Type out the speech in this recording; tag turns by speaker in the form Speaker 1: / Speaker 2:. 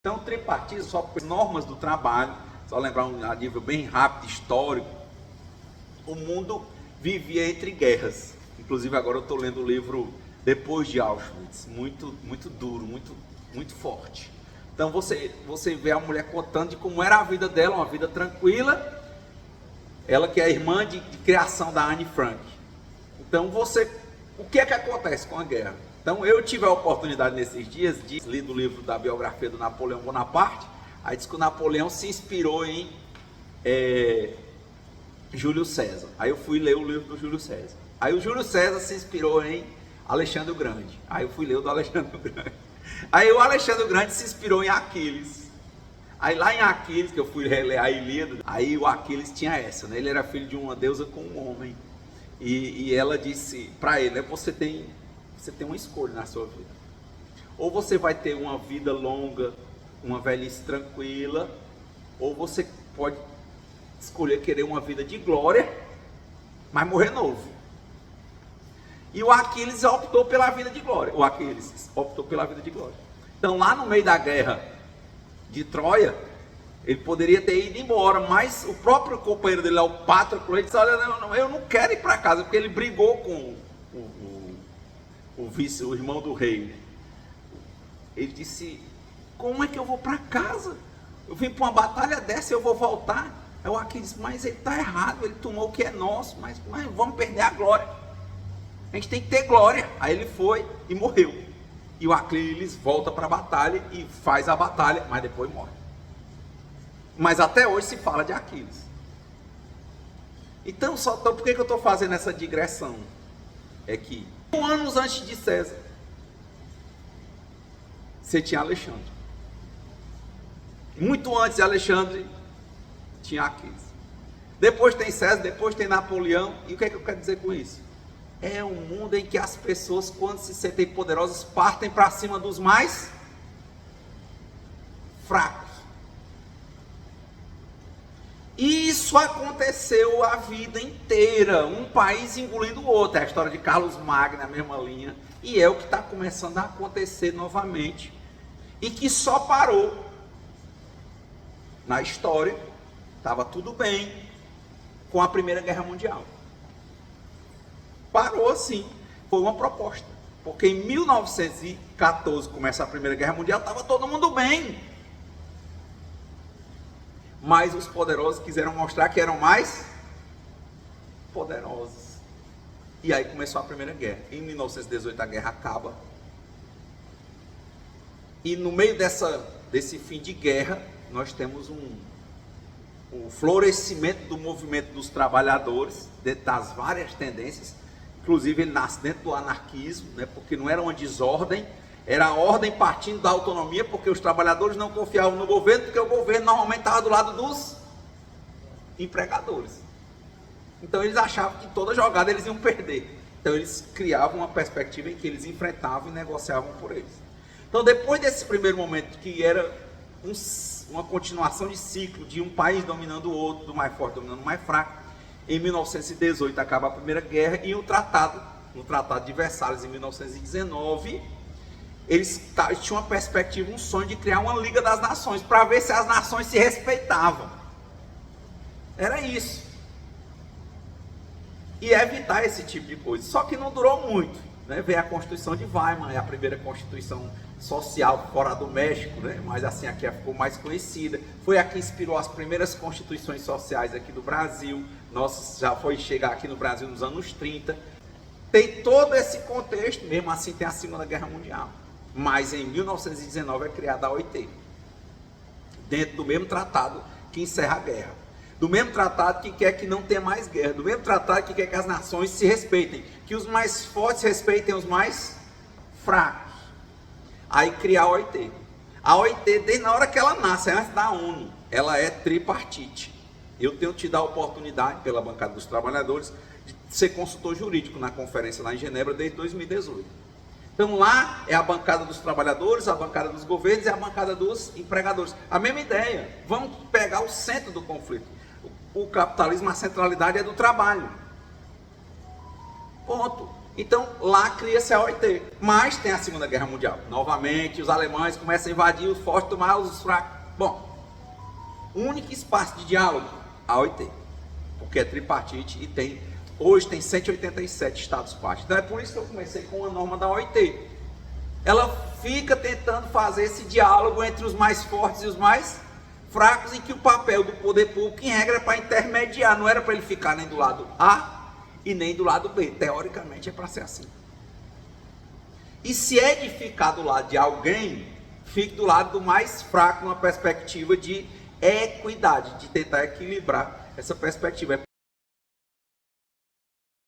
Speaker 1: Então, tripartismo, só por normas do trabalho, só lembrar um nível bem rápido, histórico, o mundo vivia entre guerras. Inclusive agora eu estou lendo o livro Depois de Auschwitz, muito duro, muito forte. Então você vê a mulher contando de como era a vida dela, uma vida tranquila, ela que é a irmã de criação da Anne Frank. Então o que é que acontece com a guerra? Então eu tive a oportunidade nesses dias de ler o livro da biografia do Napoleão Bonaparte. Aí diz que o Napoleão se inspirou em Júlio César. Aí eu fui ler o livro do Júlio César. Aí o Júlio César se inspirou em Alexandre o Grande. Aí eu fui ler o do Alexandre o Grande. Aí o Alexandre o Grande se inspirou em Aquiles. Aí lá em Aquiles, que eu fui reler a Ilíada, aí o Aquiles tinha essa, né? Ele era filho de uma deusa com um homem. E ela disse para ele, né? Você tem uma escolha na sua vida. Ou você vai ter uma vida longa, uma velhice tranquila, ou você pode escolher querer uma vida de glória, mas morrer novo. E o Aquiles optou pela vida de glória. O Aquiles optou pela vida de glória. Então lá no meio da guerra de Troia, ele poderia ter ido embora, mas o próprio companheiro dele, o Patroclo, ele disse, olha, eu não quero ir para casa, porque ele brigou com o irmão do rei. Ele disse, como é que eu vou para casa? Eu vim para uma batalha dessa e eu vou voltar? Aí o Aquiles disse, mas ele está errado, ele tomou o que é nosso, mas vamos perder a glória. A gente tem que ter glória. Aí ele foi e morreu. E o Aquiles volta para a batalha e faz a batalha, mas depois morre. Mas até hoje se fala de Aquiles. Então por que eu estou fazendo essa digressão? É que 1 ano antes de César, você tinha Alexandre. Muito antes de Alexandre, tinha Aquiles. Depois tem César, depois tem Napoleão. E o que é que eu quero dizer com isso? É um mundo em que as pessoas, quando se sentem poderosas, partem para cima dos mais fracos. E isso aconteceu a vida inteira, um país engolindo o outro. É a história de Carlos Magno, a mesma linha. E é o que está começando a acontecer novamente. E que só parou na história, estava tudo bem, com a Primeira Guerra Mundial. Parou assim, foi uma proposta. Porque em 1914 começa a Primeira Guerra Mundial, estava todo mundo bem. Mas os poderosos quiseram mostrar que eram mais poderosos. E aí começou a Primeira Guerra. Em 1918 a guerra acaba. E no meio desse fim de guerra, nós temos o florescimento do movimento dos trabalhadores, dentro das várias tendências. Inclusive ele nasce dentro do anarquismo, né, porque não era uma desordem, era a ordem partindo da autonomia, porque os trabalhadores não confiavam no governo, porque o governo normalmente estava do lado dos empregadores. Então eles achavam que toda jogada eles iam perder. Então eles criavam uma perspectiva em que eles enfrentavam e negociavam por eles. Então depois desse primeiro momento, que era uma continuação de ciclo, de um país dominando o outro, do mais forte dominando o mais fraco, em 1918 acaba a Primeira Guerra e no Tratado de Versalhes, em 1919, eles tinham uma perspectiva, um sonho de criar uma Liga das Nações, para ver se as nações se respeitavam. Era isso. E evitar esse tipo de coisa. Só que não durou muito, né? Veio a Constituição de Weimar, é a primeira Constituição social fora do México, né? Mas assim aqui ficou mais conhecida. Foi a que inspirou as primeiras constituições sociais aqui do Brasil. Nossa, já foi chegar aqui no Brasil nos anos 30. Tem todo esse contexto, mesmo assim tem a Segunda Guerra Mundial. Mas em 1919 é criada a OIT, dentro do mesmo tratado que encerra a guerra. Do mesmo tratado que quer que não tenha mais guerra. Do mesmo tratado que quer que as nações se respeitem. Que os mais fortes respeitem os mais fracos. Aí criar a OIT. A OIT, desde na hora que ela nasce, antes da ONU, ela é tripartite. Eu tenho tido a oportunidade, pela bancada dos trabalhadores, de ser consultor jurídico na conferência lá em Genebra desde 2018. Então lá é a bancada dos trabalhadores, a bancada dos governos e a bancada dos empregadores. A mesma ideia, vamos pegar o centro do conflito. O capitalismo, a centralidade é do trabalho. Ponto. Então lá cria-se a OIT. Mas tem a Segunda Guerra Mundial. Novamente os alemães começam a invadir os fortes, tomar os fracos. Bom, único espaço de diálogo, a OIT. Porque é tripartite e hoje tem 187 estados-partes. Então é por isso que eu comecei com a norma da OIT. Ela fica tentando fazer esse diálogo entre os mais fortes e os mais fracos, em que o papel do poder público, em regra, é para intermediar, não era para ele ficar nem do lado A e nem do lado B. Teoricamente é para ser assim. E se é de ficar do lado de alguém, fique do lado do mais fraco, numa perspectiva de equidade, de tentar equilibrar essa perspectiva.